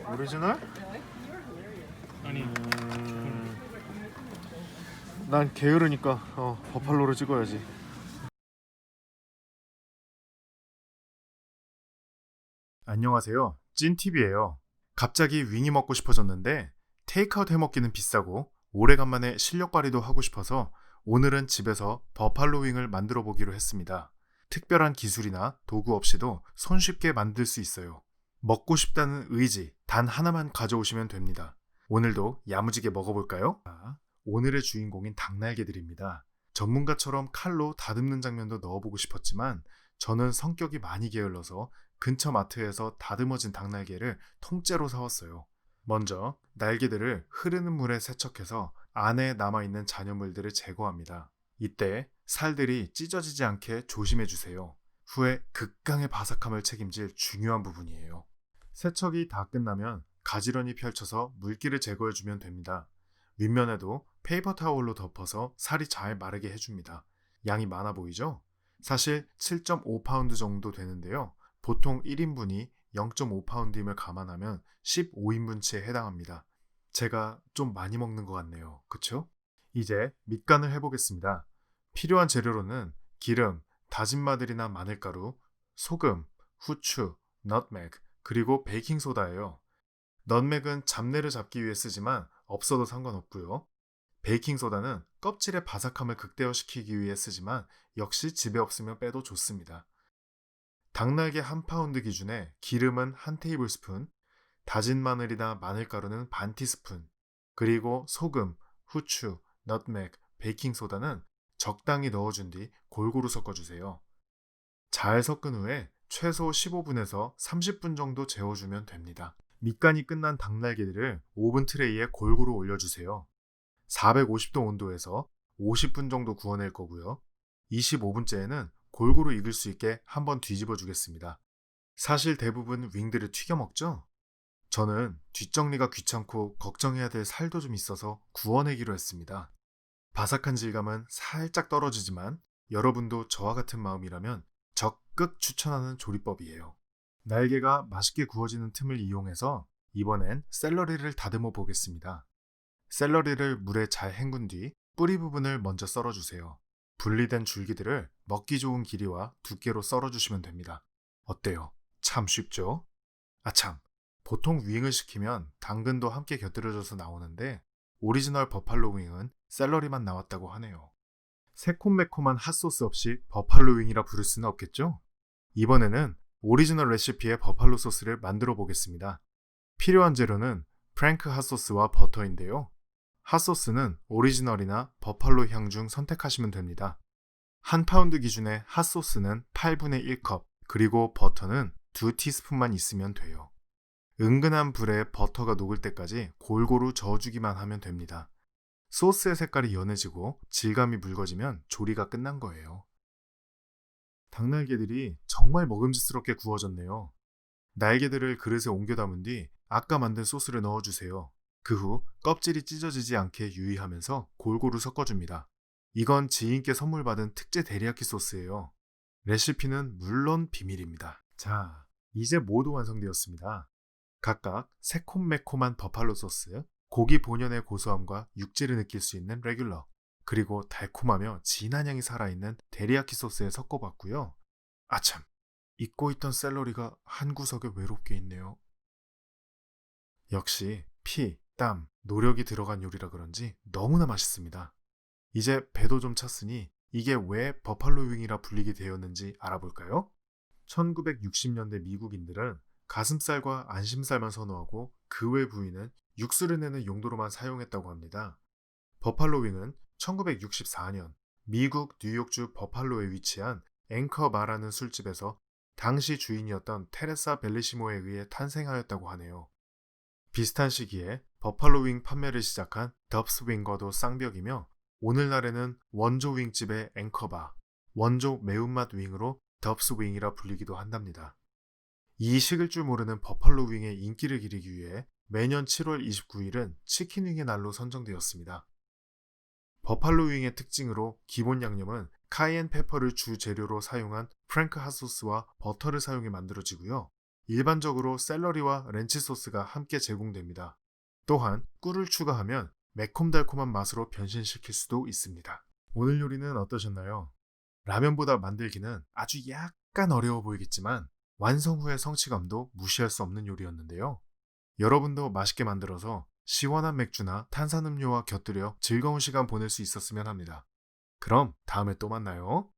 오리지널? 아니 난 게으르니까 버팔로를 찍어야지. 안녕하세요, 찐TV예요. 갑자기 윙이 먹고 싶어졌는데 테이크아웃 해먹기는 비싸고 오래간만에 실력 발휘도 하고 싶어서 오늘은 집에서 버팔로 윙을 만들어 보기로 했습니다. 특별한 기술이나 도구 없이도 손쉽게 만들 수 있어요. 먹고 싶다는 의지 단 하나만 가져오시면 됩니다. 오늘도 야무지게 먹어볼까요? 오늘의 주인공인 닭날개들입니다. 전문가처럼 칼로 다듬는 장면도 넣어보고 싶었지만 저는 성격이 많이 게을러서 근처 마트에서 다듬어진 닭날개를 통째로 사왔어요. 먼저 날개들을 흐르는 물에 세척해서 안에 남아있는 잔여물들을 제거합니다. 이때 살들이 찢어지지 않게 조심해주세요. 후에 극강의 바삭함을 책임질 중요한 부분이에요. 세척이 다 끝나면 가지런히 펼쳐서 물기를 제거해주면 됩니다. 윗면에도 페이퍼 타올로 덮어서 살이 잘 마르게 해줍니다. 양이 많아 보이죠? 사실 7.5파운드 정도 되는데요. 보통 1인분이 0.5파운드임을 감안하면 15인분치에 해당합니다. 제가 좀 많이 먹는 것 같네요. 그쵸? 이제 밑간을 해보겠습니다. 필요한 재료로는 기름, 다진 마늘이나 마늘가루, 소금, 후추, 넛맥, 그리고 베이킹소다예요. 넛맥은 잡내를 잡기 위해 쓰지만 없어도 상관없고요. 베이킹소다는 껍질의 바삭함을 극대화시키기 위해 쓰지만 역시 집에 없으면 빼도 좋습니다. 닭날개 1파운드 기준에 기름은 1테이블스푼, 다진 마늘이나 마늘가루는 반 티스푼, 그리고 소금, 후추, 넛맥, 베이킹소다는 적당히 넣어준 뒤 골고루 섞어주세요. 잘 섞은 후에 최소 15분에서 30분 정도 재워주면 됩니다. 밑간이 끝난 닭날개들을 오븐 트레이에 골고루 올려주세요. 450도 온도에서 50분 정도 구워낼 거고요. 25분째에는 골고루 익을 수 있게 한번 뒤집어 주겠습니다. 사실 대부분 윙들을 튀겨 먹죠? 저는 뒷정리가 귀찮고 걱정해야 될 살도 좀 있어서 구워내기로 했습니다. 바삭한 질감은 살짝 떨어지지만 여러분도 저와 같은 마음이라면 적극 추천하는 조리법이에요. 날개가 맛있게 구워지는 틈을 이용해서 이번엔 샐러리를 다듬어 보겠습니다. 샐러리를 물에 잘 헹군 뒤 뿌리 부분을 먼저 썰어주세요. 분리된 줄기들을 먹기 좋은 길이와 두께로 썰어주시면 됩니다. 어때요? 참 쉽죠? 아참, 보통 윙을 시키면 당근도 함께 곁들여져서 나오는데 오리지널 버팔로 윙은 샐러리만 나왔다고 하네요. 새콤매콤한 핫소스 없이 버팔로 윙이라 부를 수는 없겠죠? 이번에는 오리지널 레시피의 버팔로 소스를 만들어 보겠습니다. 필요한 재료는 프랭크 핫소스와 버터인데요. 핫소스는 오리지널이나 버팔로 향 중 선택하시면 됩니다. 1파운드 기준의 핫소스는 8분의 1컵, 그리고 버터는 2티스푼만 있으면 돼요. 은근한 불에 버터가 녹을 때까지 골고루 저어주기만 하면 됩니다. 소스의 색깔이 연해지고 질감이 묽어지면 조리가 끝난 거예요. 닭날개들이 정말 먹음직스럽게 구워졌네요. 날개들을 그릇에 옮겨 담은 뒤 아까 만든 소스를 넣어주세요. 그 후 껍질이 찢어지지 않게 유의하면서 골고루 섞어줍니다. 이건 지인께 선물 받은 특제 데리야끼 소스예요. 레시피는 물론 비밀입니다. 자, 이제 모두 완성되었습니다. 각각 새콤매콤한 버팔로 소스, 고기 본연의 고소함과 육질을 느낄 수 있는 레귤러, 그리고 달콤하며 진한 향이 살아있는 데리야끼 소스에 섞어봤고요. 아참, 잊고 있던 샐러리가 한 구석에 외롭게 있네요. 역시 피, 땀, 노력이 들어간 요리라 그런지 너무나 맛있습니다. 이제 배도 좀 찼으니 이게 왜 버팔로 윙이라 불리게 되었는지 알아볼까요? 1960년대 미국인들은 가슴살과 안심살만 선호하고 그 외 부위는 육수를 내는 용도로만 사용했다고 합니다. 버팔로 윙은 1964년 미국 뉴욕주 버팔로에 위치한 앵커 바라는 술집에서 당시 주인이었던 테레사 벨리시모에 의해 탄생하였다고 하네요. 비슷한 시기에 버팔로 윙 판매를 시작한 덥스 윙과도 쌍벽이며 오늘날에는 원조 윙집의 앵커바, 원조 매운맛 윙으로 덥스 윙이라 불리기도 한답니다. 이 식을 줄 모르는 버팔로 윙의 인기를 기리기 위해 매년 7월 29일은 치킨 윙의 날로 선정되었습니다. 버팔로 윙의 특징으로 기본 양념은 카이엔 페퍼를 주 재료로 사용한 프랭크 핫소스와 버터를 사용해 만들어지고요. 일반적으로 샐러리와 렌치 소스가 함께 제공됩니다. 또한 꿀을 추가하면 매콤달콤한 맛으로 변신시킬 수도 있습니다. 오늘 요리는 어떠셨나요? 라면보다 만들기는 아주 약간 어려워 보이겠지만 완성 후의 성취감도 무시할 수 없는 요리였는데요. 여러분도 맛있게 만들어서 시원한 맥주나 탄산음료와 곁들여 즐거운 시간 보낼 수 있었으면 합니다. 그럼 다음에 또 만나요.